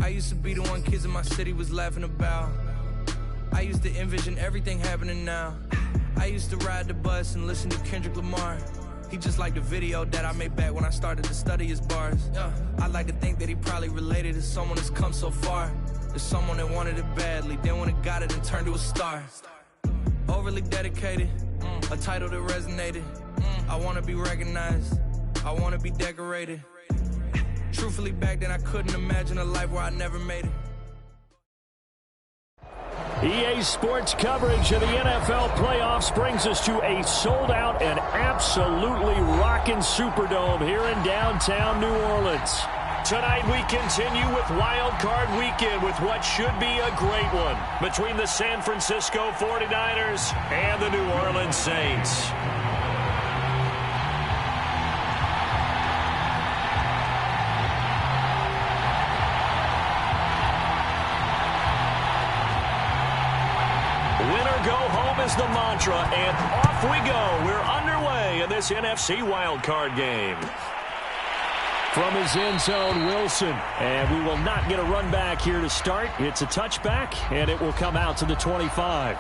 I used to be the one kids in my city was laughing about. I used to envision everything happening now. I used to ride the bus and listen to Kendrick Lamar. He just like the video that I made back when I started to study his bars. I like to think that he probably related to someone that's come so far. There's someone that wanted it badly, then when it got it and turned to a star. Overly dedicated, a title that resonated. I wanna be recognized, I wanna be decorated. Truthfully, back then I couldn't imagine a life where I never made it. EA Sports coverage of the NFL playoffs brings us to a sold-out and absolutely rocking Superdome here in downtown New Orleans. Tonight we continue with Wild Card Weekend with what should be a great one between the San Francisco 49ers and the New Orleans Saints. Winner go home is the mantra, and off we go. We're underway in this NFC wildcard game. From his end zone, Wilson. And we will not get a run back here to start. It's a touchback, and it will come out to the 25.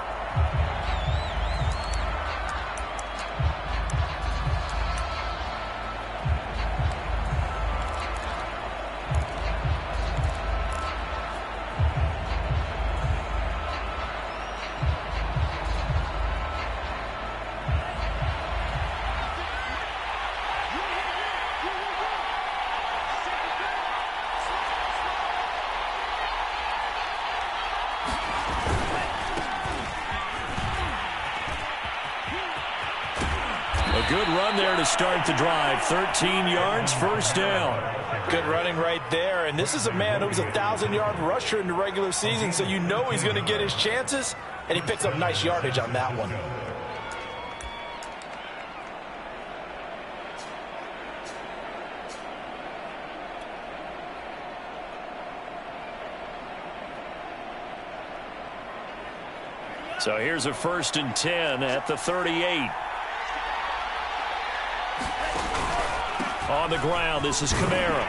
Good run there to start the drive. 13 yards, first down. Good running right there. And this is a man who was a 1,000-yard rusher in the regular season, so you know he's going to get his chances, and he picks up nice yardage on that one. So here's a 1st and 10 at the 38. On the ground, this is Kamara.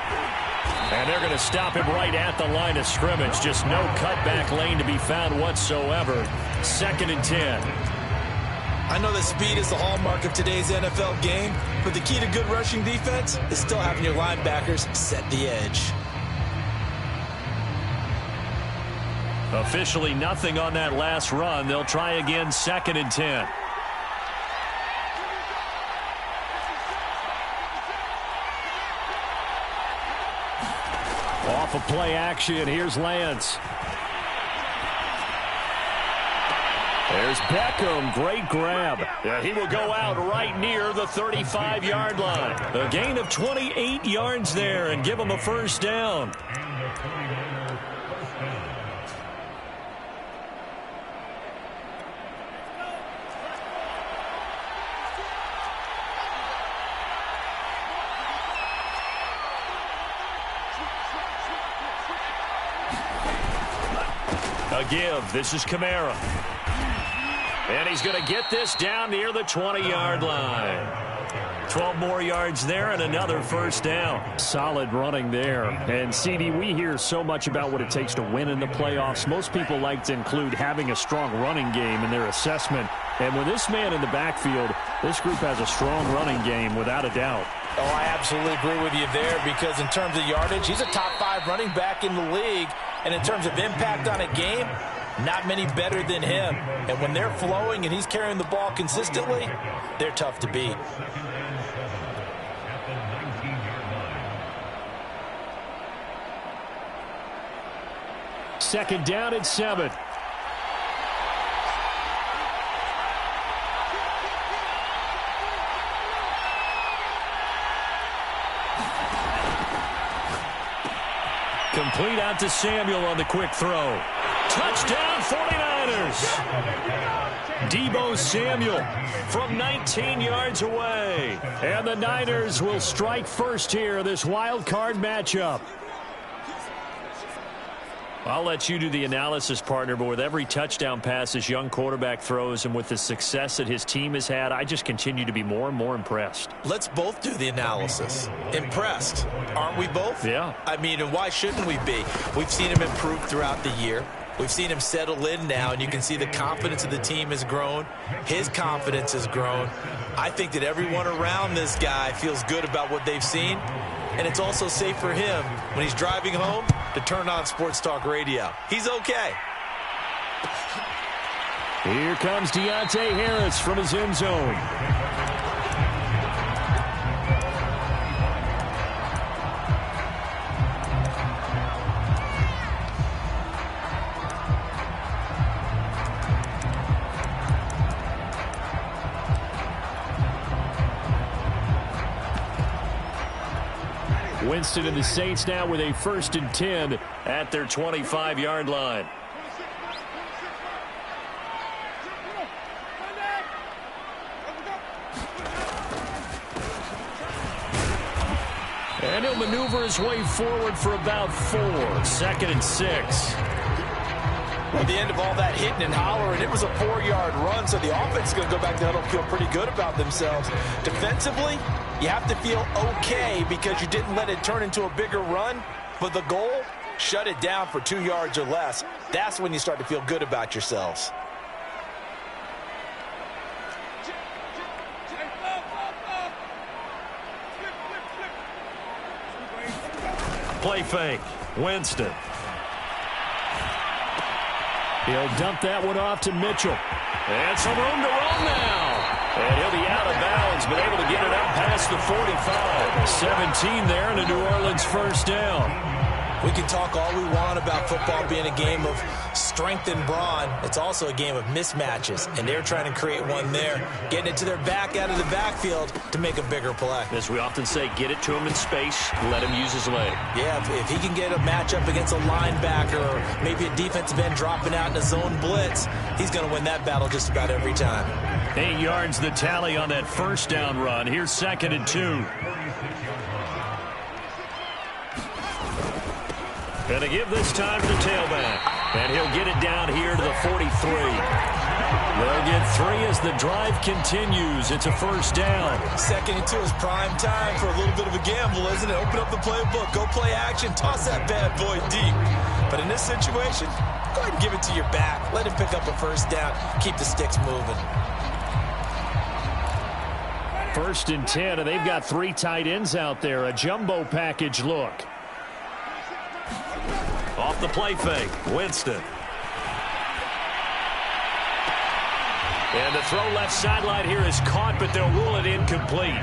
And they're going to stop him right at the line of scrimmage. Just no cutback lane to be found whatsoever. 2nd and 10. I know that speed is the hallmark of today's NFL game, but the key to good rushing defense is still having your linebackers set the edge. Officially nothing on that last run. They'll try again, 2nd and 10. Off of play action, here's Lance. There's Beckham, great grab. He will go out right near the 35-yard line. A gain of 28 yards there and give him a first down. A give. This is Kamara. And he's going to get this down near the 20-yard line. 12 more yards there and another first down. Solid running there. And, CD, we hear so much about what it takes to win in the playoffs. Most people like to include having a strong running game in their assessment. And with this man in the backfield, this group has a strong running game without a doubt. Oh, I absolutely agree with you there because in terms of yardage, he's a top 5 running back in the league. And in terms of impact on a game, not many better than him. And when they're flowing and he's carrying the ball consistently, they're tough to beat. Second down at 7. Complete out to Samuel on the quick throw. Touchdown 49ers. Deebo Samuel from 19 yards away. And the Niners will strike first here, this wild card matchup. I'll let you do the analysis, partner, but with every touchdown pass this young quarterback throws and with the success that his team has had, I just continue to be more and more impressed. Let's both do the analysis. Impressed. Aren't we both? Yeah. I mean, and why shouldn't we be? We've seen him improve throughout the year. We've seen him settle in now, and you can see the confidence of the team has grown. His confidence has grown. I think that everyone around this guy feels good about what they've seen, and it's also safe for him when he's driving home to turn on Sports Talk Radio. He's okay. Here comes Deontay Harris from his end zone. Winston and the Saints now with a 1st and 10 at their 25-yard line. And he'll maneuver his way forward for about 4. 2nd and 6. At the end of all that hitting and hollering, it was a 4-yard run, so the offense is going to go back to huddle, feel pretty good about themselves. Defensively, you have to feel okay because you didn't let it turn into a bigger run, but the goal, shut it down for 2 yards or less. That's when you start to feel good about yourselves. Play fake. Winston. He'll dump that one off to Mitchell. And some room to run now. And he'll be out of bounds, but able to get it out past the 45. 17 there and a New Orleans 1st down. We can talk all we want about football being a game of strength and brawn. It's also a game of mismatches, and they're trying to create one there, getting it to their back out of the backfield to make a bigger play. As we often say, get it to him in space, let him use his leg. Yeah, if he can get a matchup against a linebacker or maybe a defensive end dropping out in a zone blitz, he's going to win that battle just about every time. 8 yards the tally on that 1st down run. Here's 2nd and 2. And to give this time to the tailback. And he'll get it down here to the 43. They'll get 3 as the drive continues. It's a 1st down. 2nd and 2 is prime time for a little bit of a gamble, isn't it? Open up the playbook. Go play action. Toss that bad boy deep. But in this situation, go ahead and give it to your back. Let him pick up a 1st down. Keep the sticks moving. 1st and 10, and they've got 3 tight ends out there. A jumbo package look. Off the play fake, Winston. And the throw left sideline here is caught, but they'll rule it incomplete.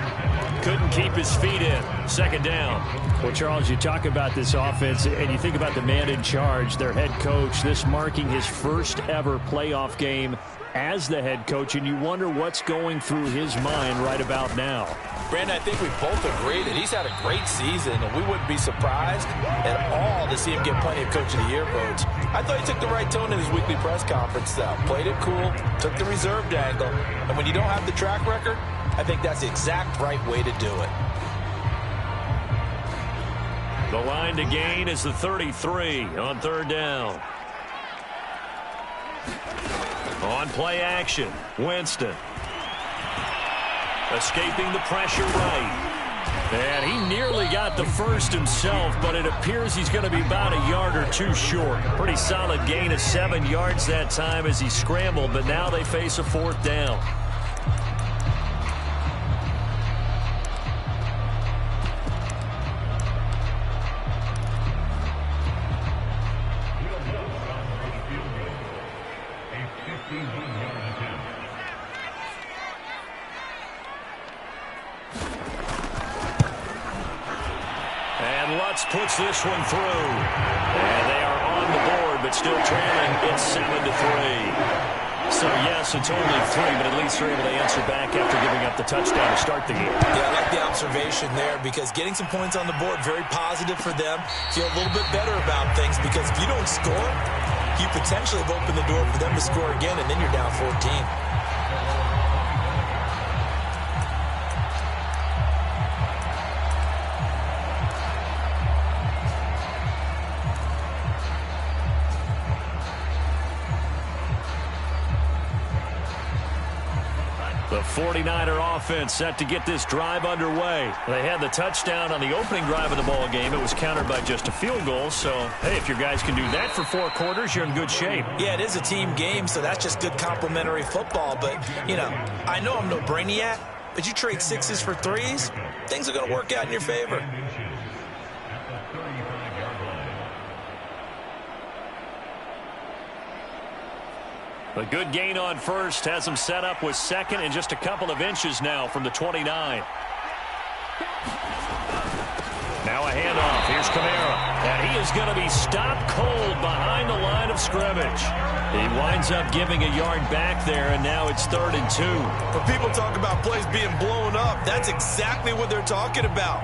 Couldn't keep his feet in. 2nd down. Well, Charles, you talk about this offense, and you think about the man in charge, their head coach, this marking his 1st ever playoff game as the head coach, and you wonder what's going through his mind right about now. Brandon, I think we both agree that he's had a great season, and we wouldn't be surprised at all to see him get plenty of Coach of the Year votes. I thought he took the right tone in his weekly press conference, though. Played it cool, took the reserved angle, and when you don't have the track record, I think that's the exact right way to do it. The line to gain is the 33 on 3rd down. On play action, Winston. Escaping the pressure right. And he nearly got the 1st himself, but it appears he's going to be about a yard or 2 short. Pretty solid gain of 7 yards that time as he scrambled, but now they face a 4th down. Puts this one through. And they are on the board, but still trailing. It's 7-3. So, yes, it's only 3, but at least they're able to answer back after giving up the touchdown to start the game. Yeah, I like the observation there because getting some points on the board, very positive for them. Feel a little bit better about things because if you don't score, you potentially have opened the door for them to score again, and then you're down 14. The 49er offense set to get this drive underway. They had the touchdown on the opening drive of the ball game. It was countered by just a field goal. So, hey, if your guys can do that for 4 quarters, you're in good shape. Yeah, it is a team game, so that's just good complementary football. But, you know, I know I'm no brainiac, but you trade 6s for 3s, things are going to work out in your favor. A good gain on first has him set up with second and just a couple of inches now from the 29. Now a handoff. Here's Kamara. And he is going to be stopped cold behind the line of scrimmage. He winds up giving a yard back there, and now it's 3rd and 2. When people talk about plays being blown up, that's exactly what they're talking about.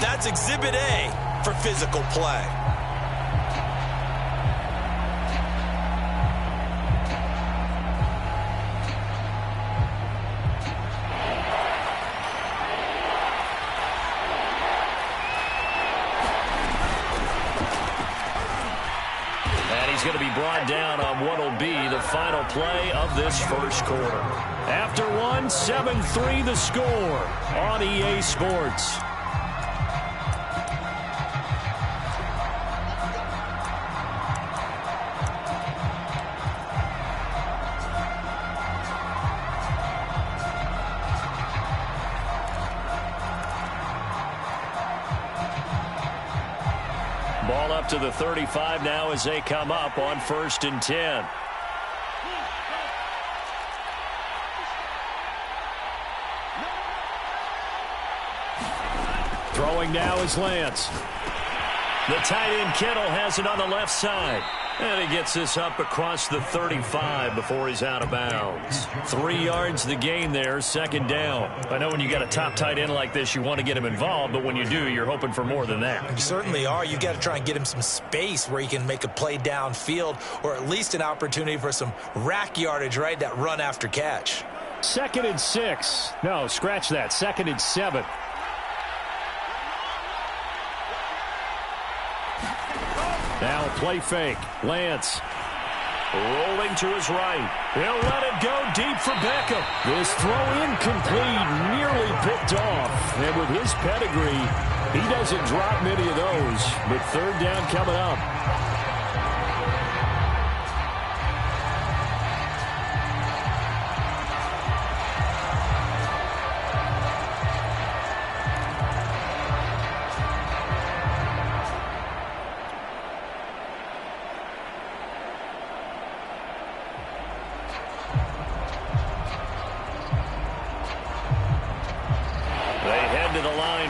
That's Exhibit A for physical play. Going to be brought down on what will be the final play of this first quarter. After one, 7-3 the score on EA Sports. Ball up to the 35 now as they come up on 1st and 10. Throwing now is Lance. The tight end Kittle has it on the left side. And he gets this up across the 35 before he's out of bounds. 3 yards the gain there, 2nd down. I know when you got a top tight end like this, you want to get him involved, but when you do, you're hoping for more than that. You certainly are. You got to try and get him some space where he can make a play downfield, or at least an opportunity for some rack yardage, right? That run after catch. 2nd and 6. No, scratch that. 2nd and 7. Now a play fake. Lance rolling to his right. He'll let it go deep for Beckham. This throw incomplete, nearly picked off. And with his pedigree, he doesn't drop many of those. But 3rd down coming up.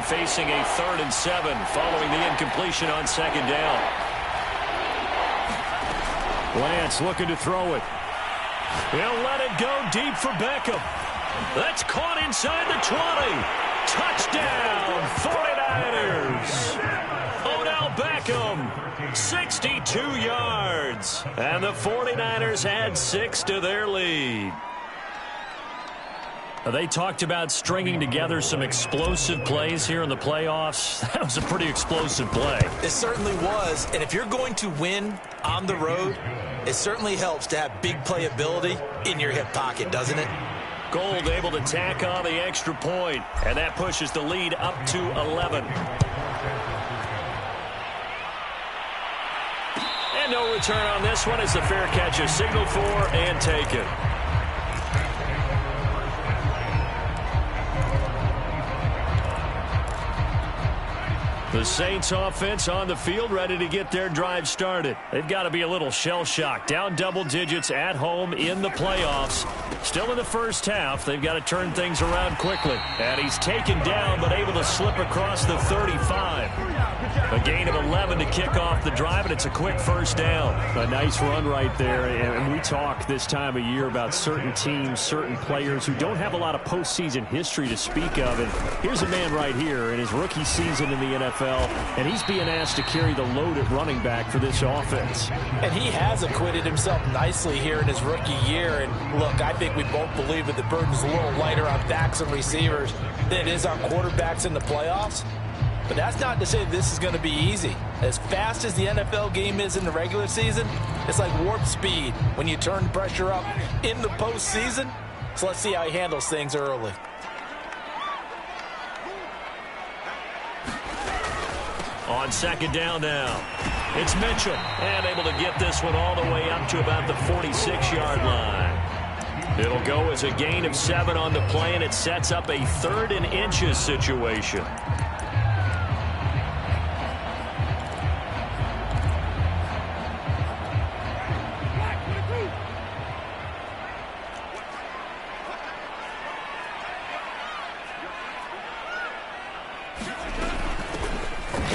Facing a 3rd and 7 following the incompletion on 2nd down. Lance looking to throw it. He'll let it go deep for Beckham. That's caught inside the 20. Touchdown, 49ers. Odell Beckham, 62 yards. And the 49ers add 6 to their lead. They talked about stringing together some explosive plays here in the playoffs. That was a pretty explosive play. It certainly was. And if you're going to win on the road, it certainly helps to have big playability in your hip pocket, doesn't it? Gold able to tack on the extra point, and that pushes the lead up to 11. And no return on this one as the fair catch is signaled for and taken. The Saints offense on the field ready to get their drive started. They've got to be a little shell-shocked. Down double digits at home in the playoffs. Still in the first half. They've got to turn things around quickly. And he's taken down but able to slip across the 35. A gain of 11 to kick off the drive, and it's a quick 1st down. A nice run right there. And we talk this time of year about certain teams, certain players who don't have a lot of postseason history to speak of. And here's a man right here in his rookie season in the NFL. And he's being asked to carry the load at running back for this offense. And he has acquitted himself nicely here in his rookie year. And look, I think we both believe that the burden's a little lighter on backs and receivers than it is on quarterbacks in the playoffs. But that's not to say this is going to be easy. As fast as the NFL game is in the regular season, it's like warp speed when you turn pressure up in the postseason. So let's see how he handles things early. On second down now, it's Mitchell, and able to get this one all the way up to about the 46-yard line. It'll go as a gain of 7 on the play, and it sets up a 3rd and inches situation.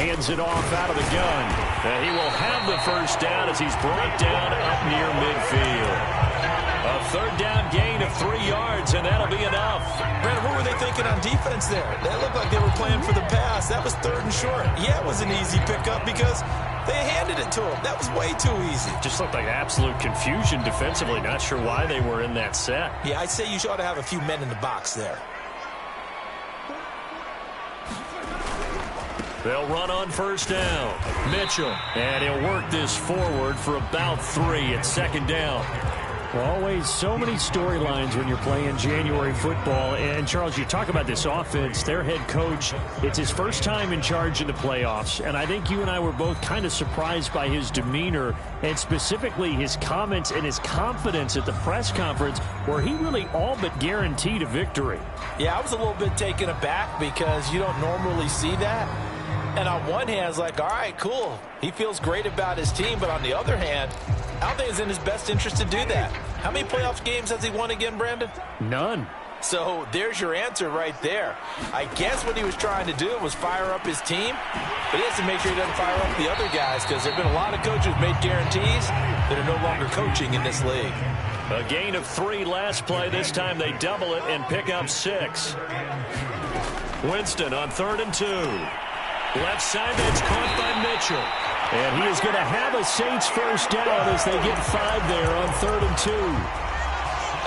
Hands it off out of the gun. And he will have the first down as he's brought down up near midfield. A 3rd down gain of 3 yards, and that'll be enough. Brandon, what were they thinking on defense there? That looked like they were playing for the pass. That was 3rd and short. Yeah, it was an easy pickup because they handed it to him. That was way too easy. Just looked like absolute confusion defensively. Not sure why they were in that set. Yeah, I'd say you ought to have a few men in the box there. They'll run on first down. Mitchell. And he'll work this forward for about 3 at second down. Well, always so many storylines when you're playing January football. And, Charles, you talk about this offense, their head coach, it's his first time in charge in the playoffs. And I think you and I were both kind of surprised by his demeanor and specifically his comments and his confidence at the press conference where he really all but guaranteed a victory. Yeah, I was a little bit taken aback because you don't normally see that. And on one hand, it's like, all right, cool. He feels great about his team. But on the other hand, I don't think it's in his best interest to do that. How many playoff games has he won again, Brandon? None. So there's your answer right there. I guess what he was trying to do was fire up his team. But he has to make sure he doesn't fire up the other guys because there have been a lot of coaches who've made guarantees that are no longer coaching in this league. A gain of 3 last play. This time they double it and pick up 6. Winston on 3rd and 2. Left side, that's caught by Mitchell. And he is going to have a Saints first down as they get 5 there on 3rd and 2.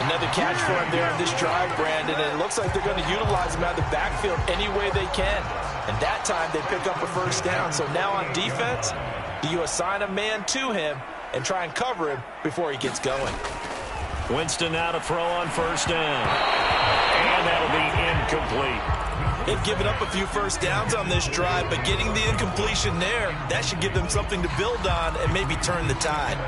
Another catch for him there on this drive, Brandon, and it looks like they're going to utilize him out of the backfield any way they can. And that time they pick up a first down. So now on defense, do you assign a man to him and try and cover him before he gets going? Winston now to throw on first down. And that'll be incomplete. They've given up a few first downs on this drive, but getting the incompletion there, that should give them something to build on and maybe turn the tide.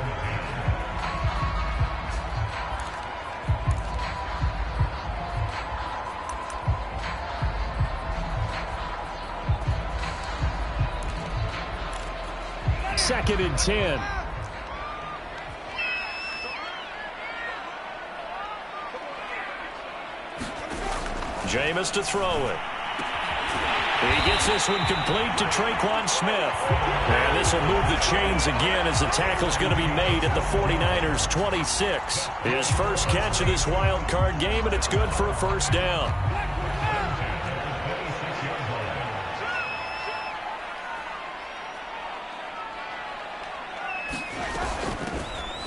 Second and 10. Jameis to throw it. He gets this one complete to Tre'Quan Smith. And this will move the chains again as the tackle's going to be made at the 49ers 26. His first catch of this wild card game, and it's good for a first down.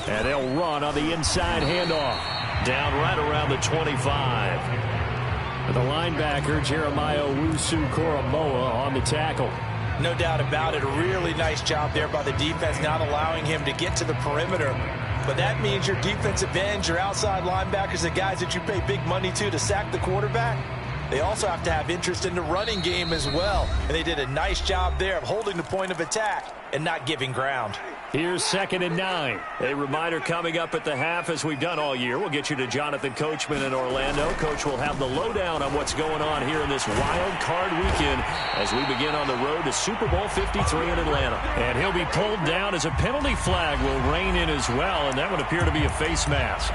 And they'll run on the inside handoff. Down right around the 25. The linebacker, Jeremiah Owusu-Koramoah, on the tackle. No doubt about it. A really nice job there by the defense, not allowing him to get to the perimeter. But that means your defensive ends, your outside linebackers, the guys that you pay big money to sack the quarterback, they also have to have interest in the running game as well. And they did a nice job there of holding the point of attack and not giving ground. Here's 2nd and 9. A reminder coming up at the half, as we've done all year. We'll get you to Jonathan Coachman in Orlando. Coach will have the lowdown on what's going on here in this wild card weekend as we begin on the road to Super Bowl 53 in Atlanta. And he'll be pulled down as a penalty flag will rein in as well, and that would appear to be a face mask.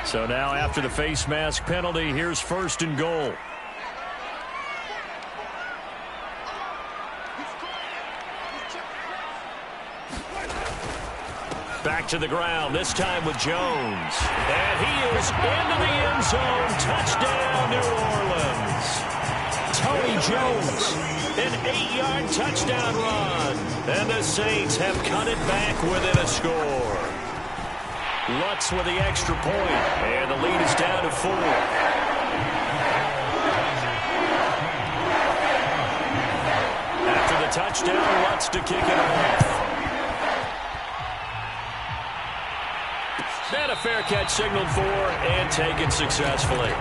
So now after the face mask penalty, here's 1st and goal. Back to the ground, this time with Jones. And he is into the end zone. Touchdown, New Orleans. Tony Jones, an 8-yard touchdown run. And the Saints have cut it back within a score. Lutz with the extra point. And the lead is down to 4. After the touchdown, Lutz to kick it off. And a fair catch signaled for and taken successfully.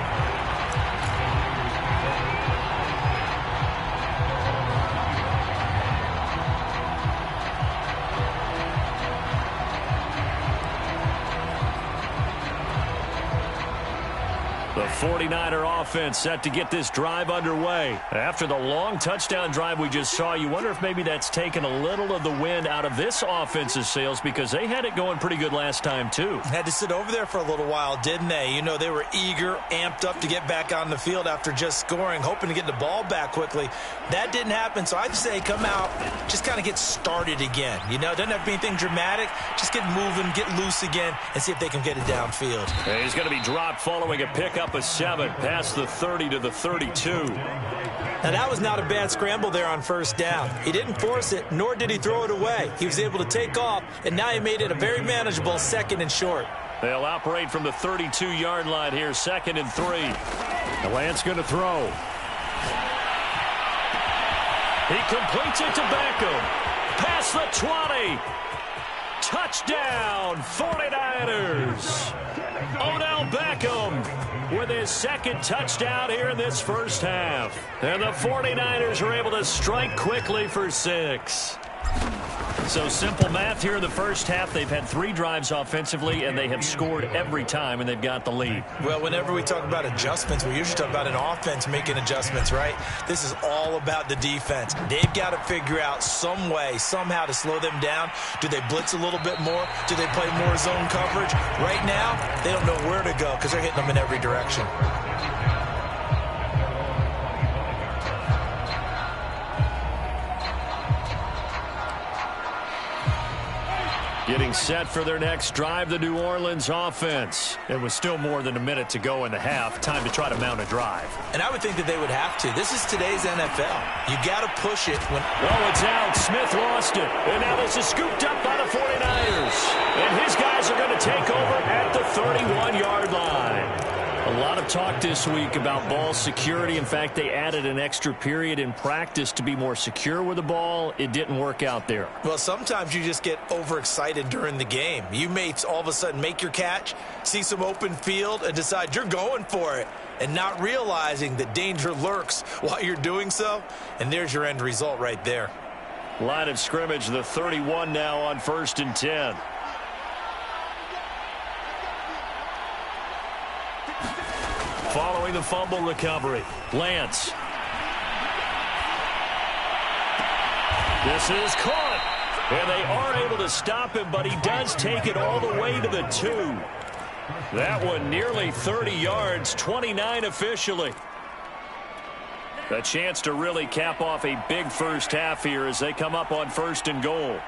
The 49er offense set to get this drive underway. After the long touchdown drive we just saw, you wonder if maybe that's taken a little of the wind out of this offense's sails, because they had it going pretty good last time too. Had to sit over there for a little while, didn't they? You know, they were eager, amped up to get back on the field after just scoring, hoping to get the ball back quickly. That didn't happen, so I'd say come out, just kind of get started again. You know, doesn't have to be anything dramatic. Just get moving, get loose again, and see if they can get it downfield. And he's going to be dropped following a pickup of 7 past the 30 to the 32. Now, that was not a bad scramble there on first down. He didn't force it, nor did he throw it away. He was able to take off, and now he made it a very manageable 2nd and short. They'll operate from the 32-yard line here, 2nd and 3. Lance going to throw. He completes it to Beckham. Past the 20. Touchdown, 49ers. Odell Beckham with his 2nd touchdown here in this first half. And the 49ers are able to strike quickly for 6. So simple math here in the first half. They've had 3 drives offensively, and they have scored every time, and they've got the lead. Well, whenever we talk about adjustments, we usually talk about an offense making adjustments, right? This is all about the defense. They've got to figure out some way, somehow to slow them down. Do they blitz a little bit more? Do they play more zone coverage? Right now, they don't know where to go because they're hitting them in every direction. Getting set for their next drive, the New Orleans offense. It was still more than a minute to go in the half. Time to try to mount a drive. And I would think that they would have to. This is today's NFL. You got to push it when... Oh, it's out. Smith lost it. And now this is scooped up by the 49ers. And his guys are going to take over at the 31-yard line. A lot of talk this week about ball security. In fact, they added an extra period in practice to be more secure with the ball. It didn't work out there. Well, sometimes you just get overexcited during the game. You may all of a sudden make your catch, see some open field, and decide you're going for it, and not realizing that danger lurks while you're doing so. And there's your end result right there. Line of scrimmage, the 31 now on 1st and 10. Following the fumble recovery, Lance. This is caught. And they are able to stop him, but he does take it all the way to the 2. That one nearly 30 yards, 29 officially. A chance to really cap off a big first half here as they come up on 1st and goal.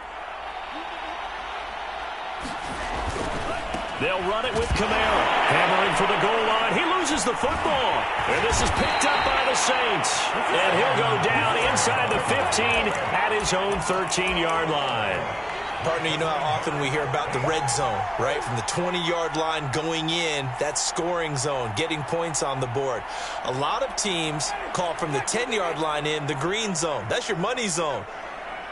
They'll run it with Kamara. Hammering for the goal line. He loses the football. And this is picked up by the Saints. And he'll go down inside the 15 at his own 13-yard line. Partner, you know how often we hear about the red zone, right? From the 20-yard line going in, that's scoring zone, getting points on the board. A lot of teams call from the 10-yard line in the green zone. That's your money zone.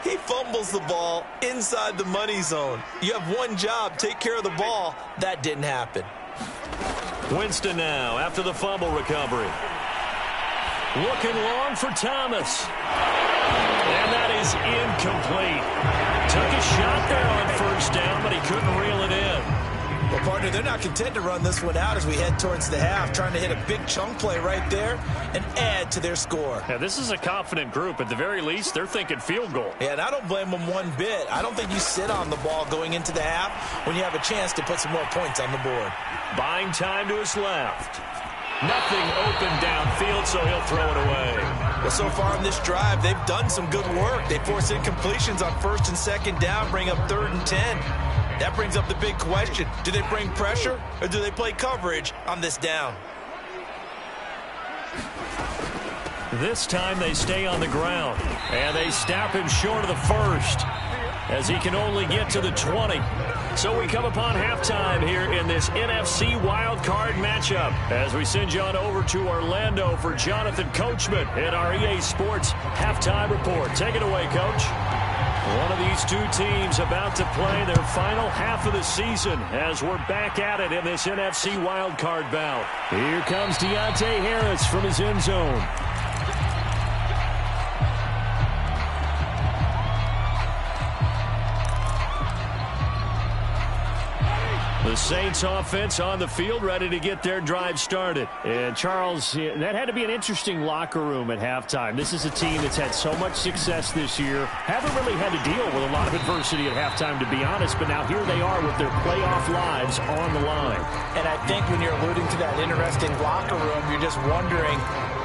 He fumbles the ball inside the money zone. You have one job, take care of the ball. That didn't happen. Winston now after the fumble recovery. Looking long for Thomas. And that is incomplete. Took a shot there on 1st down, but he couldn't reel it in. Well, partner, they're not content to run this one out as we head towards the half, trying to hit a big chunk play right there and add to their score. Yeah, this is a confident group. At the very least, they're thinking field goal. Yeah, and I don't blame them one bit. I don't think you sit on the ball going into the half when you have a chance to put some more points on the board. Buying time to his left. Nothing open downfield, so he'll throw it away. Well, so far in this drive, they've done some good work. They force incompletions on 1st and 2nd down, bring up 3rd and 10. That brings up the big question. Do they bring pressure or do they play coverage on this down? This time they stay on the ground, and they snap him short of the 1st as he can only get to the 20. So we come upon halftime here in this NFC wildcard matchup as we send you on over to Orlando for Jonathan Coachman in our EA Sports Halftime Report. Take it away, Coach. One of these two teams about to play their final half of the season as we're back at it in this NFC wildcard bout. Here comes Deontay Harris from his end zone. The Saints offense on the field, ready to get their drive started. And Charles, that had to be an interesting locker room at halftime. This is a team that's had so much success this year. Haven't really had to deal with a lot of adversity at halftime, to be honest. But now here they are with their playoff lives on the line. And I think when you're alluding to that interesting locker room, you're just wondering,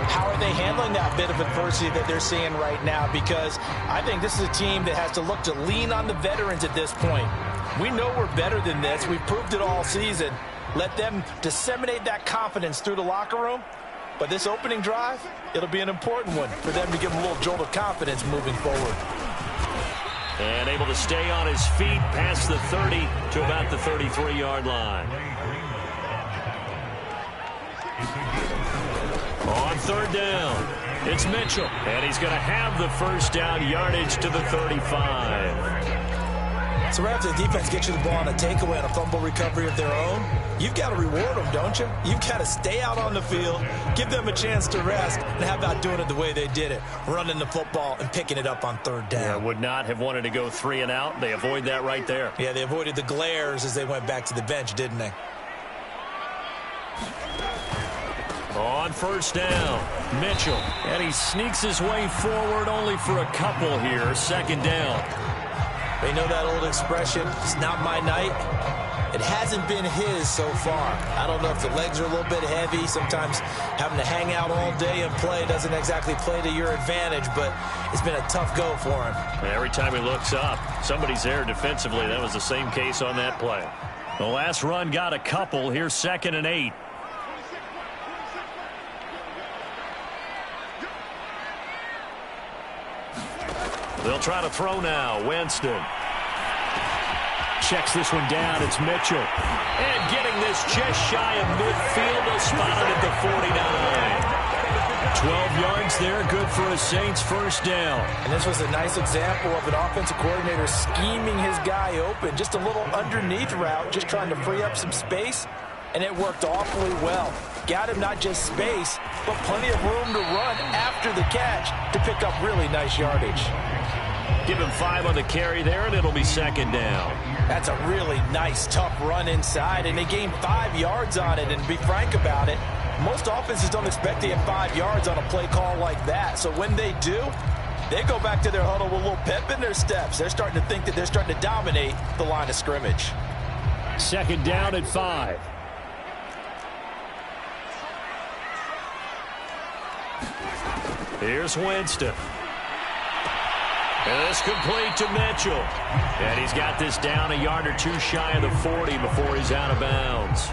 how are they handling that bit of adversity that they're seeing right now? Because I think this is a team that has to look to lean on the veterans at this point. We know we're better than this. We've proved it all season. Let them disseminate that confidence through the locker room. But this opening drive, it'll be an important one for them to give them a little jolt of confidence moving forward. And able to stay on his feet past the 30 to about the 33-yard line. On third down, it's Mitchell. And he's going to have the first down, yardage to the 35. So right after the defense gets you the ball on a takeaway and a fumble recovery of their own, you've got to reward them, don't you? You've got to stay out on the field, give them a chance to rest, and how about doing it the way they did it, running the football and picking it up on third down. Yeah, would not have wanted to go 3 and out. They avoid that right there. Yeah, they avoided the glares as they went back to the bench, didn't they? On first down, Mitchell. And he sneaks his way forward only for a couple here. Second down. They know that old expression, it's not my night. It hasn't been his so far. I don't know if the legs are a little bit heavy. Sometimes having to hang out all day and play doesn't exactly play to your advantage, but it's been a tough go for him. Every time he looks up, somebody's there defensively. That was the same case on that play. The last run got a couple. Here's 2nd and 8. They'll try to throw now. Winston. Checks this one down. It's Mitchell. And getting this just shy of midfield. They'll spot it at the 49. 12 yards there. Good for a Saints first down. And this was a nice example of an offensive coordinator scheming his guy open. Just a little underneath route, just trying to free up some space. And it worked awfully well. Got him not just space, but plenty of room to run after the catch to pick up really nice yardage. Give him 5 on the carry there, and it'll be 2nd down. That's a really nice, tough run inside, and they gained 5 yards on it. And to be frank about it, most offenses don't expect to get 5 yards on a play call like that. So when they do, they go back to their huddle with a little pep in their steps. They're starting to think that they're starting to dominate the line of scrimmage. 2nd down at 5. Here's Winston. And this complete to Mitchell. And he's got this down a yard or two shy of the 40 before he's out of bounds.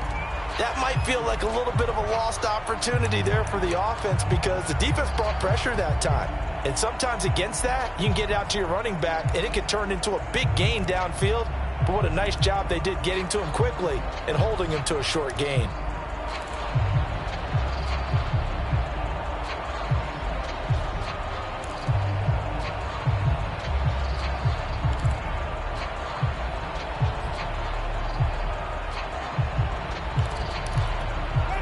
That might feel like a little bit of a lost opportunity there for the offense because the defense brought pressure that time. And sometimes against that, you can get out to your running back, and it can turn into a big gain downfield. But what a nice job they did getting to him quickly and holding him to a short gain.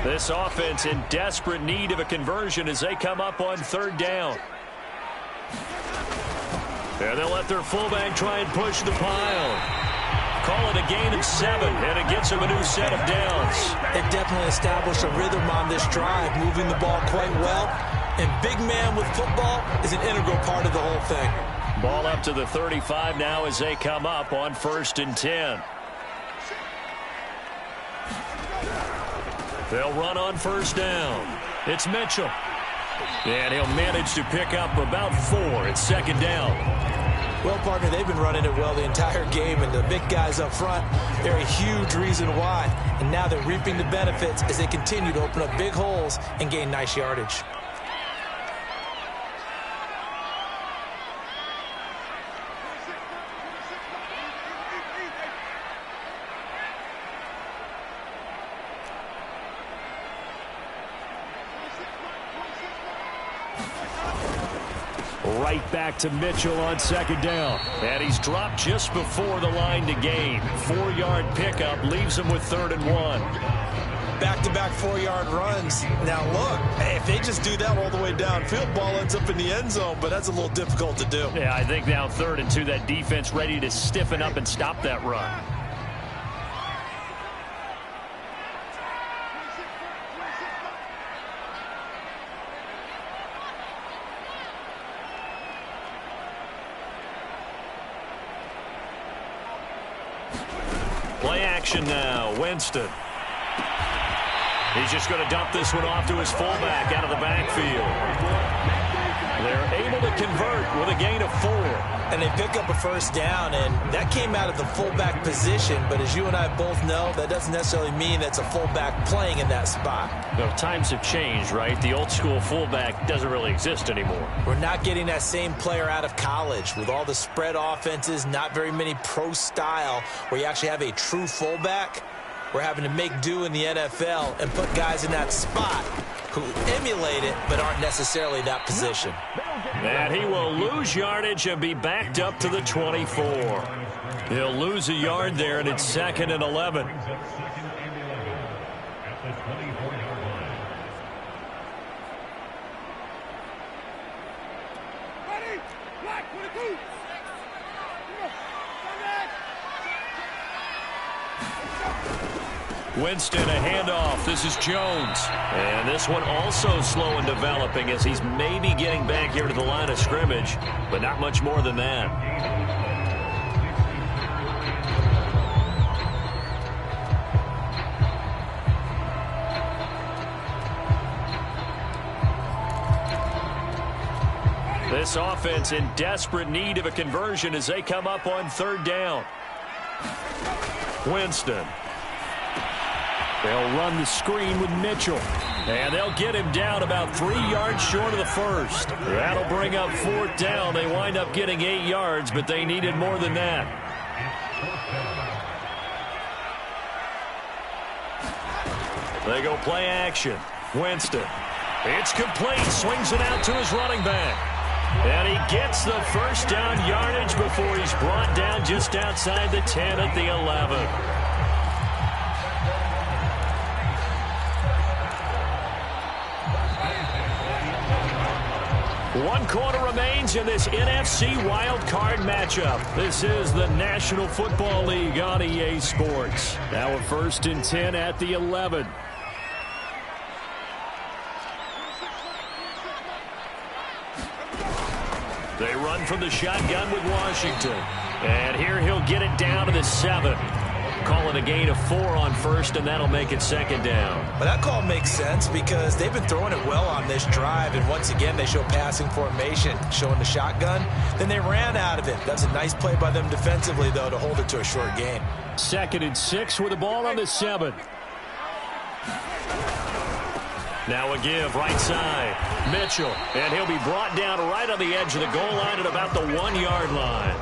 This offense in desperate need of a conversion as they come up on 3rd down. And they'll let their fullback try and push the pile. Call it a gain of 7, and it gets them a new set of downs. They've definitely established a rhythm on this drive, moving the ball quite well. And big man with football is an integral part of the whole thing. Ball up to the 35 now as they come up on 1st and 10. They'll run on 1st down. It's Mitchell. And he'll manage to pick up about 4. It's 2nd down. Well, partner, they've been running it well the entire game, and the big guys up front, they're a huge reason why. And now they're reaping the benefits as they continue to open up big holes and gain nice yardage. right back to Mitchell on second down. And he's dropped just before the line to gain. 4-yard pickup leaves him with 3rd and 1. Back-to-back 4-yard runs. Now, look, if they just do that all the way downfield, ball ends up in the end zone, but that's a little difficult to do. Yeah, I think now 3rd and 2, that defense ready to stiffen up and stop that run. Play action now, Winston. He's just going to dump this one off to his fullback out of the backfield. They're able to convert with a gain of 4. And they pick up a first down, and that came out of the fullback position. But as you and I both know, that doesn't necessarily mean that's a fullback playing in that spot. No, times have changed, right? The old school fullback doesn't really exist anymore. We're not getting that same player out of college with all the spread offenses, not very many pro style where you actually have a true fullback. We're having to make do in the NFL and put guys in that spot who emulate it but aren't necessarily that position. And he will lose yardage and be backed up to the 24. He'll lose a yard there, and it's 2nd and 11. Winston, a handoff. This is Jones. And this one also slow in developing as he's maybe getting back here to the line of scrimmage, but not much more than that. This offense in desperate need of a conversion as they come up on 3rd down. Winston. They'll run the screen with Mitchell. And they'll get him down about 3 yards short of the first. That'll bring up 4th down. They wind up getting 8 yards, but they needed more than that. They go play action. Winston. It's complete. Swings it out to his running back. And he gets the first down yardage before he's brought down just outside the 10 at the 11. One quarter remains in this NFC Wild Card matchup. This is the National Football League on EA Sports. Now a 1st and 10 at the 11. They run from the shotgun with Washington. And here he'll get it down to the 7. Call it a gain of 4 on 1st, and that'll make it 2nd down. But that call makes sense because they've been throwing it well on this drive, and once again they show passing formation, showing the shotgun. Then they ran out of it. That's a nice play by them defensively, though, to hold it to a short gain. 2nd and 6 with the ball on the 7. Now a give right side. Mitchell, and he'll be brought down right on the edge of the goal line at about the 1-yard line.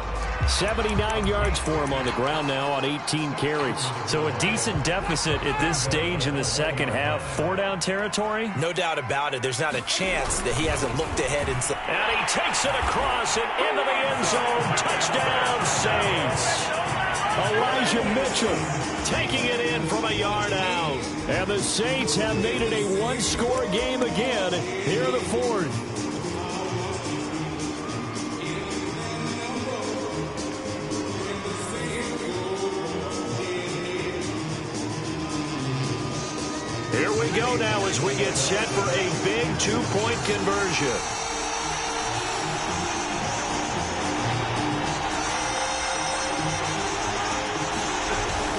79 yards for him on the ground now on 18 carries. So a decent deficit at this stage in the second half. 4-down territory? No doubt about it. There's not a chance that he hasn't looked ahead. And he takes it across and into the end zone. Touchdown, Saints. Elijah Mitchell taking it in from a yard out. And the Saints have made it a one-score game again here in the fourth. Here we go now as we get set for a big two-point conversion.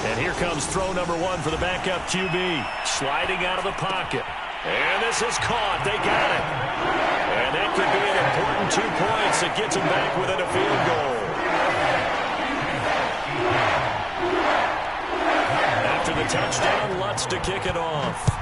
And here comes throw number 1 for the backup QB. Sliding out of the pocket. And this is caught. They got it. And that could be an important 2 points that gets them back within a field goal. After the touchdown, Lutz to kick it off.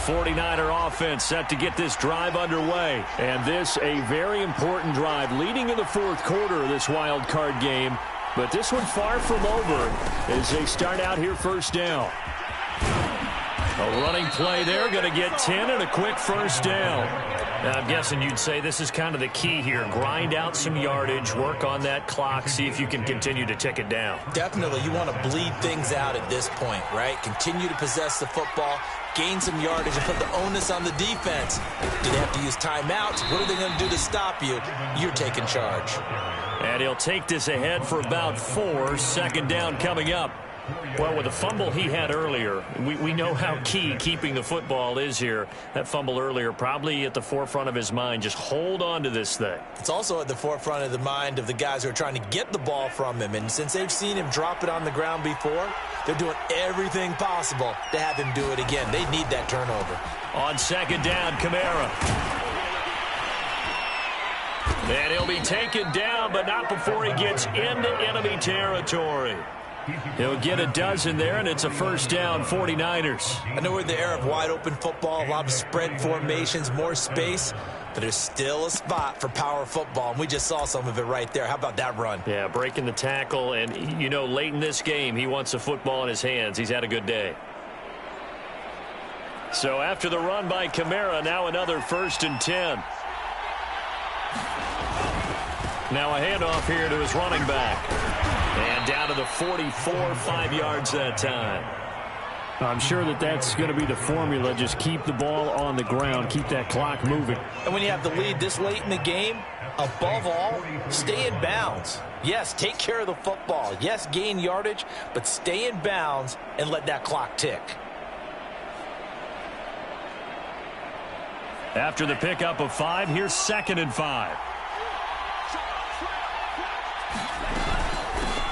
49er offense set to get this drive underway. And this a very important drive leading in the fourth quarter of this wild card game. But this one far from over as they start out here first down. A running play there, going to get 10 and a quick first down. Now, I'm guessing you'd say this is kind of the key here. Grind out some yardage, work on that clock, see if you can continue to tick it down. Definitely, you want to bleed things out at this point, right? Continue to possess the football, gain some yardage, and put the onus on the defense. Do they have to use timeouts? What are they going to do to stop you? You're taking charge. And he'll take this ahead for about 4. Second down coming up. Well, with the fumble he had earlier, we know how key keeping the football is here. That fumble earlier probably at the forefront of his mind. Just hold on to this thing. It's also at the forefront of the mind of the guys who are trying to get the ball from him. And since they've seen him drop it on the ground before, they're doing everything possible to have him do it again. They need that turnover. On second down, Kamara. And he'll be taken down, but not before he gets into enemy territory. He'll get a dozen there, and it's a first down, 49ers. I know we're in the era of wide-open football, a lot of spread formations, more space, but there's still a spot for power football, and we just saw some of it right there. How about that run? Yeah, breaking the tackle, and, you know, late in this game, he wants the football in his hands. He's had a good day. So after the run by Kamara, now another first and 10. Now a handoff here to his running back. And down to the 44, 5 yards that time. I'm sure that's going to be the formula. Just keep the ball on the ground. Keep that clock moving. And when you have the lead this late in the game, above all, stay in bounds. Yes, take care of the football. Yes, gain yardage, but stay in bounds and let that clock tick. After the pickup of 5, here's second and 5.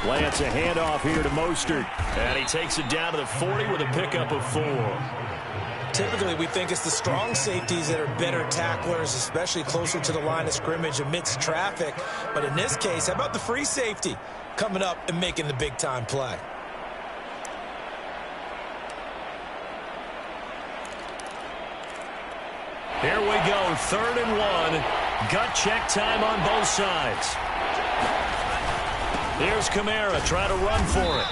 Lance, a handoff here to Mostert. And he takes it down to the 40 with a pickup of 4. Typically, we think it's the strong safeties that are better tacklers, especially closer to the line of scrimmage amidst traffic. But in this case, how about the free safety coming up and making the big-time play? Here we go, 3rd and 1. Gut check time on both sides. Here's Kamara trying to run for it.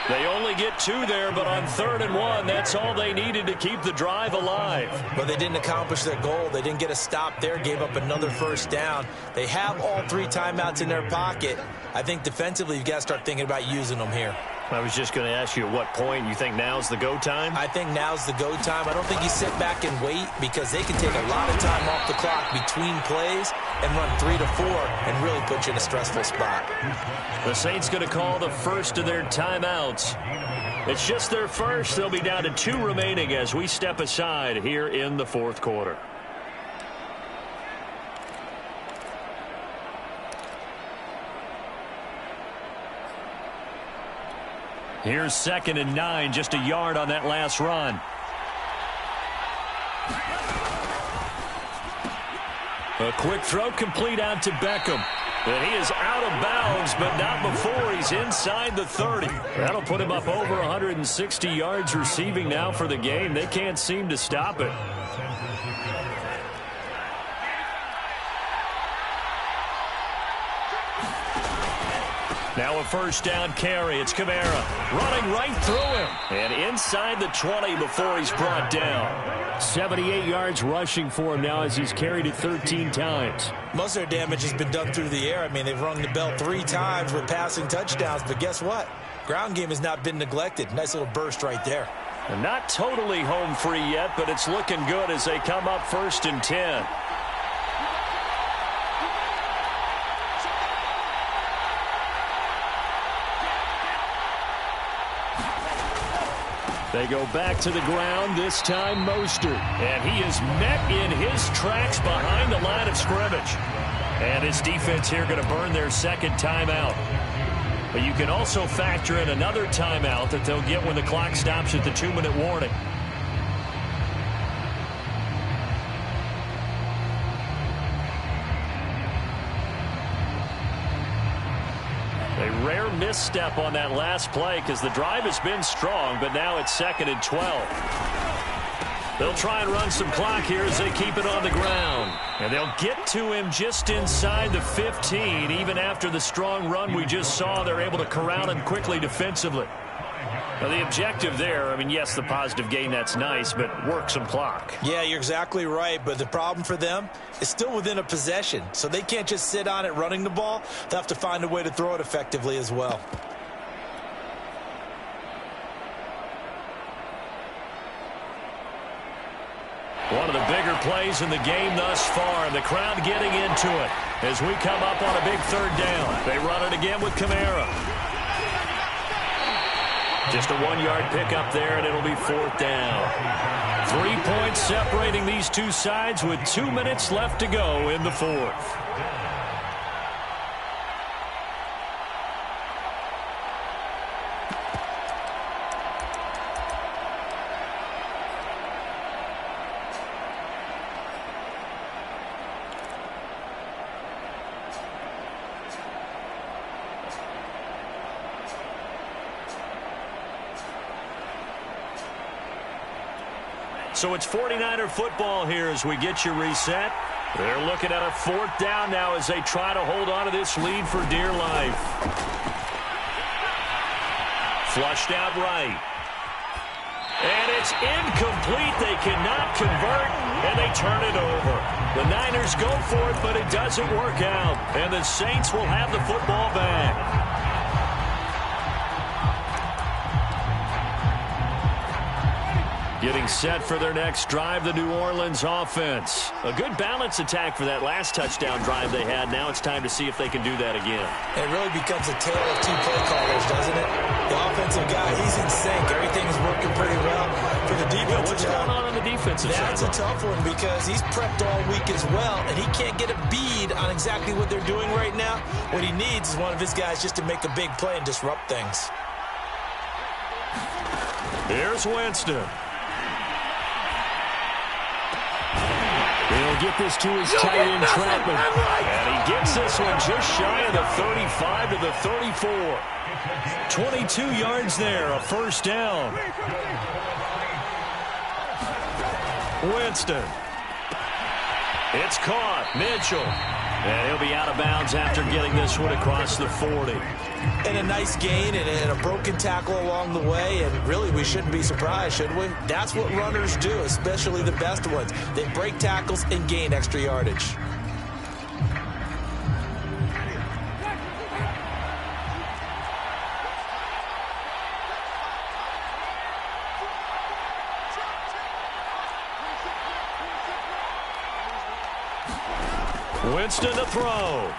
They only get 2 there, but on 3rd and 1, that's all they needed to keep the drive alive. But they didn't accomplish their goal. They didn't get a stop there, gave up another first down. They have all 3 timeouts in their pocket. I think defensively, you've got to start thinking about using them here. I was just going to ask you at what point you think now's the go time? I think now's the go time. I don't think you sit back and wait because they can take a lot of time off the clock between plays and run 3 to 4 and really put you in a stressful spot. The Saints going to call the first of their timeouts. It's just their first. They'll be down to 2 remaining as we step aside here in the fourth quarter. Here's 2nd and 9, just a yard on that last run. A quick throw complete out to Beckham. And he is out of bounds, but not before he's inside the 30. That'll put him up over 160 yards receiving now for the game. They can't seem to stop it. Now a first down carry. It's Kamara running right through him. And inside the 20 before he's brought down. 78 yards rushing for him now as he's carried it 13 times. Most of their damage has been done through the air. I mean, they've rung the bell 3 times with passing touchdowns. But guess what? Ground game has not been neglected. Nice little burst right there. And not totally home free yet, but it's looking good as they come up 1st and 10. They go back to the ground, this time Mostert. And he is met in his tracks behind the line of scrimmage. And his defense here going to burn their second timeout. But you can also factor in another timeout that they'll get when the clock stops at the 2-minute warning. A rare misstep on that last play because the drive has been strong, but now it's 2nd and 12. They'll try and run some clock here as they keep it on the ground. And they'll get to him just inside the 15. Even after the strong run we just saw, they're able to corral him quickly defensively. Now, the objective there, I mean, yes, the positive gain, that's nice, but work some clock. Yeah, you're exactly right, but the problem for them is still within a possession, so they can't just sit on it running the ball. They'll have to find a way to throw it effectively as well. One of the bigger plays in the game thus far, and the crowd getting into it as we come up on a big third down. They run it again with Kamara. Just a 1-yard pickup there, and it'll be 4th down. 3 points separating these two sides with 2 minutes left to go in the 4th. So it's 49er football here as we get you reset. They're looking at a 4th down now as they try to hold on to this lead for dear life. Flushed out right. And it's incomplete. They cannot convert, and they turn it over. The Niners go for it, but it doesn't work out. And the Saints will have the football back. Getting set for their next drive, the New Orleans offense. A good balance attack for that last touchdown drive they had. Now it's time to see if they can do that again. It really becomes a tale of two play callers, doesn't it? The offensive guy, he's in sync. Everything's working pretty well. For the defense, what's going on the defensive side? That's a tough one because he's prepped all week as well, and he can't get a bead on exactly what they're doing right now. What he needs is one of his guys just to make a big play and disrupt things. Here's Winston. He'll get this to his tight end, Trautman. And he gets this one just shy of the 35 to the 34. 22 yards there, a 1st down. Winston. It's caught. Mitchell. And he'll be out of bounds after getting this one across the 40. And a nice gain and a broken tackle along the way, and really we shouldn't be surprised, should we? That's what runners do, especially the best ones. They break tackles and gain extra yardage. Winston to throw.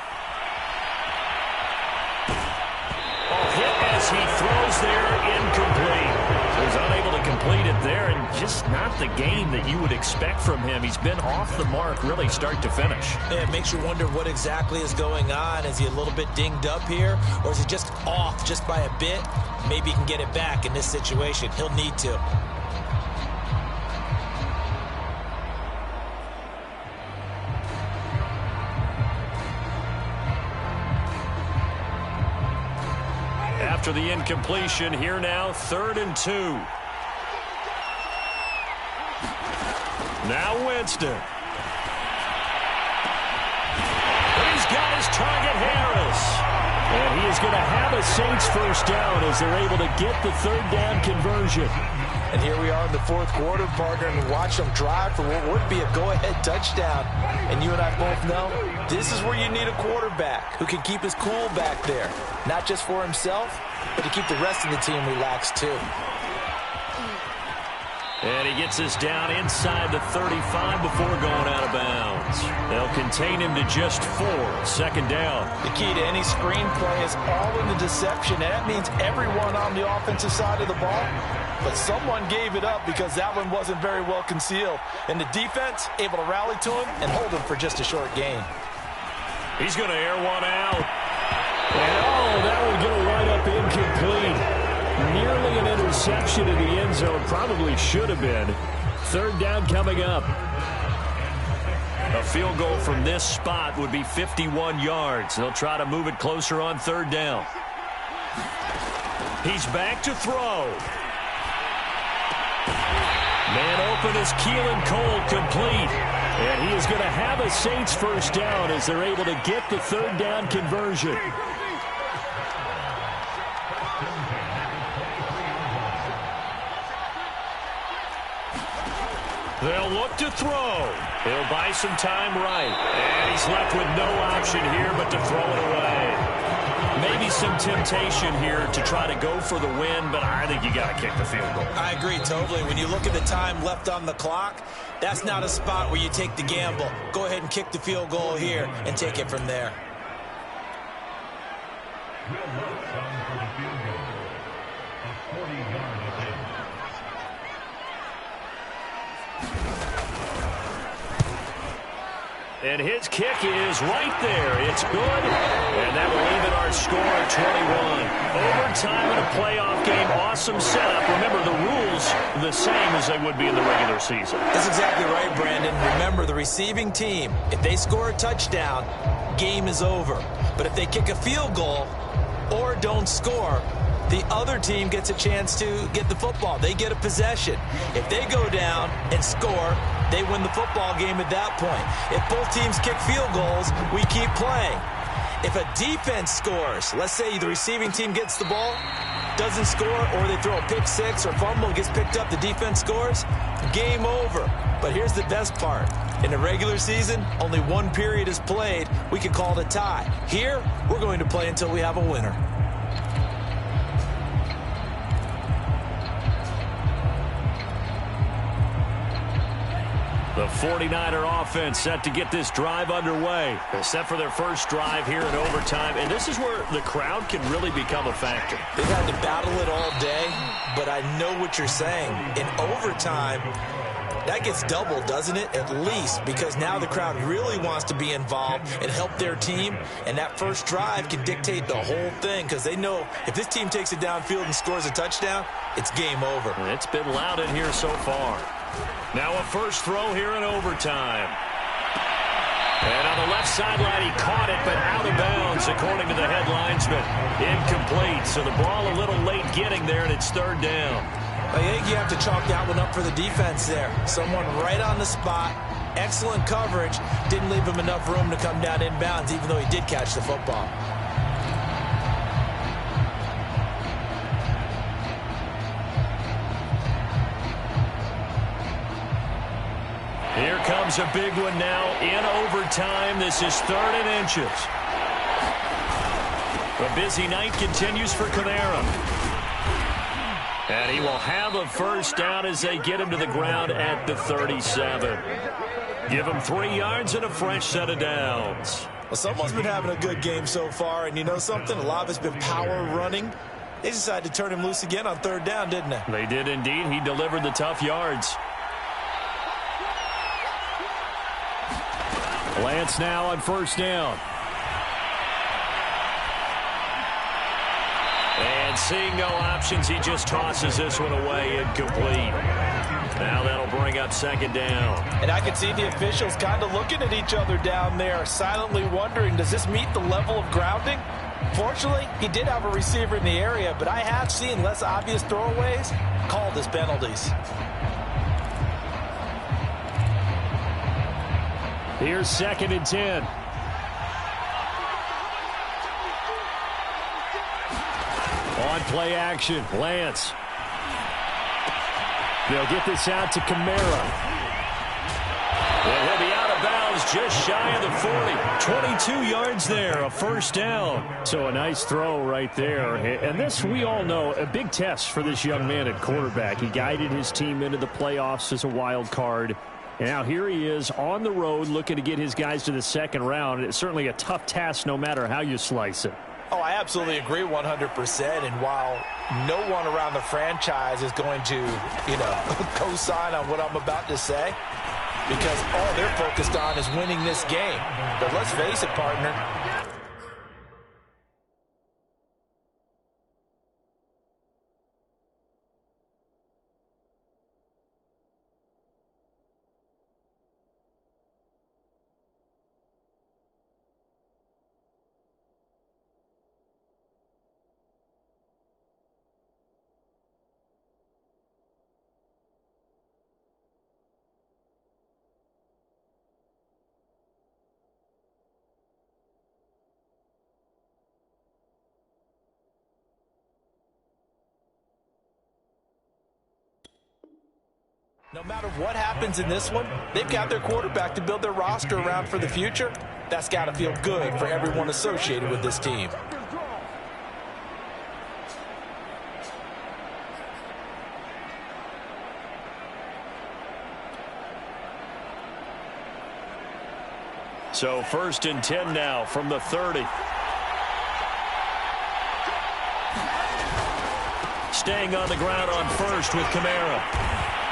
Hit as he throws there, incomplete. He was unable to complete it there, and just not the game that you would expect from him. He's been off the mark really start to finish. Yeah, it makes you wonder what exactly is going on. Is he a little bit dinged up here, or is he just off just by a bit? Maybe he can get it back in this situation. He'll need to. After the incompletion, here now, 3rd and 2. Now Winston. He's got his target, Harris. And he is going to have a Saints 1st down as they're able to get the 3rd down conversion. And here we are in the 4th quarter, partner, and watch them drive for what would be a go-ahead touchdown. And you and I both know this is where you need a quarterback who can keep his cool back there. Not just for himself, but to keep the rest of the team relaxed too. And he gets us down inside the 35 before going out of bounds. They'll contain him to just 4. 2nd down. The key to any screenplay is all in the deception, and that means everyone on the offensive side of the ball. But someone gave it up because that one wasn't very well concealed. And the defense able to rally to him and hold him for just a short gain. He's going to air one out. And that would go right up incomplete. Nearly an interception in the end zone. Probably should have been. 3rd down coming up. A field goal from this spot would be 51 yards. They'll try to move it closer on 3rd down. He's back to throw. Man open is Keelan Cole, complete. And he is going to have a Saints first down as they're able to get the third down conversion. They'll look to throw. He'll buy some time right. And he's left with no option here but to throw it away. Maybe some temptation here to try to go for the win, but I think you got to kick the field goal. I agree totally. When you look at the time left on the clock, that's not a spot where you take the gamble. Go ahead and kick the field goal here and take it from there. And his kick is right there. It's good. And that will even our score at 21. Overtime in a playoff game. Awesome setup. Remember, the rules the same as they would be in the regular season. That's exactly right, Brandon. Remember, the receiving team, if they score a touchdown, game is over. But if they kick a field goal or don't score, the other team gets a chance to get the football. They get a possession. If they go down and score, they win the football game at that point. If both teams kick field goals, we keep playing. If a defense scores, let's say the receiving team gets the ball, doesn't score, or they throw a pick six or fumble, gets picked up, the defense scores, game over. But here's the best part. In the regular season, only one period is played. We can call it a tie. Here, we're going to play until we have a winner. The 49er offense set to get this drive underway. They're set for their first drive here in overtime, and this is where the crowd can really become a factor. They've had to battle it all day, but I know what you're saying. In overtime, that gets doubled, doesn't it? At least, because now the crowd really wants to be involved and help their team, and that first drive can dictate the whole thing because they know if this team takes it downfield and scores a touchdown, it's game over. And it's been loud in here so far. Now a first throw here in overtime. And on the left sideline, he caught it, but out of bounds, according to the head linesman. Incomplete, so the ball a little late getting there, and it's third down. I think you have to chalk that one up for the defense there. Someone right on the spot, excellent coverage, didn't leave him enough room to come down inbounds, even though he did catch the football. Here comes a big one now in overtime. This is 3rd and inches. A busy night continues for Kamara. And he will have a first down as they get him to the ground at the 37. Give him 3 yards and a fresh set of downs. Well, someone's been having a good game so far, and you know something? A lot of it's been power running. They decided to turn him loose again on 3rd down, didn't they? They did indeed. He delivered the tough yards. Lance now on first down. And seeing no options, he just tosses this one away, incomplete. Now that'll bring up 2nd down. And I can see the officials kind of looking at each other down there, silently wondering, does this meet the level of grounding? Fortunately, he did have a receiver in the area, but I have seen less obvious throwaways called as penalties. Here's 2nd and 10. On play action, Lance. They'll get this out to Kamara. Well, he'll be out of bounds just shy of the 40. 22 yards there, a first down. So a nice throw right there. And this, we all know, a big test for this young man at quarterback. He guided his team into the playoffs as a wild card. And now here he is on the road looking to get his guys to the 2nd round. It's certainly a tough task no matter how you slice it. Oh, I absolutely agree 100%. And while no one around the franchise is going to, co-sign on what I'm about to say, because all they're focused on is winning this game. But let's face it, partner, No matter what happens in this one, they've got their quarterback to build their roster around for the future. That's got to feel good for everyone associated with this team. So 1st and 10 now from the 30. Staying on the ground on first with Kamara.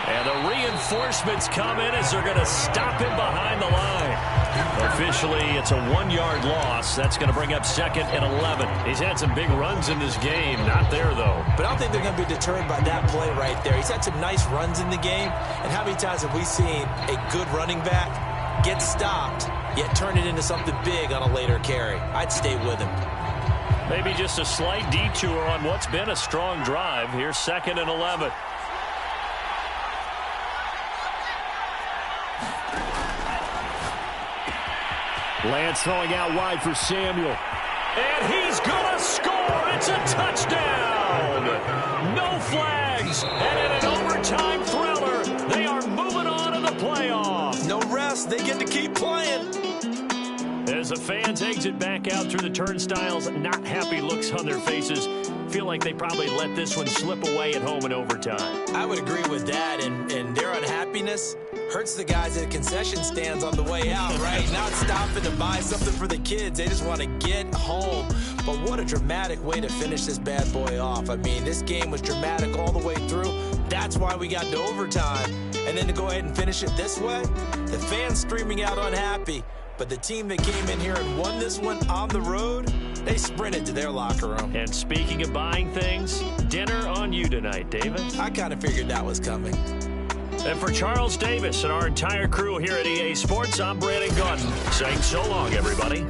And the reinforcements come in as they're going to stop him behind the line. Officially, it's a 1-yard loss. That's going to bring up 2nd and 11. He's had some big runs in this game. Not there, though. But I don't think they're going to be deterred by that play right there. He's had some nice runs in the game. And how many times have we seen a good running back get stopped, yet turn it into something big on a later carry? I'd stay with him. Maybe just a slight detour on what's been a strong drive. Here's 2nd and 11. Lance throwing out wide for Samuel. And he's going to score. It's a touchdown. No flags. And in an overtime thriller, they are moving on to the playoff. No rest. They get to keep playing. As the fans exit back out through the turnstiles, not happy looks on their faces. Feel like they probably let this one slip away at home in overtime. I would agree with that, and their unhappiness hurts the guys at concession stands on the way out, right? Not stopping to buy something for the kids. They just want to get home. But what a dramatic way to finish this bad boy off. I mean, this game was dramatic all the way through. That's why we got to overtime. And then to go ahead and finish it this way, the fans streaming out unhappy. But the team that came in here and won this one on the road, they sprinted to their locker room. And speaking of buying things, dinner on you tonight, David. I kind of figured that was coming. And for Charles Davis and our entire crew here at EA Sports, I'm Brandon Gaudin saying so long, everybody.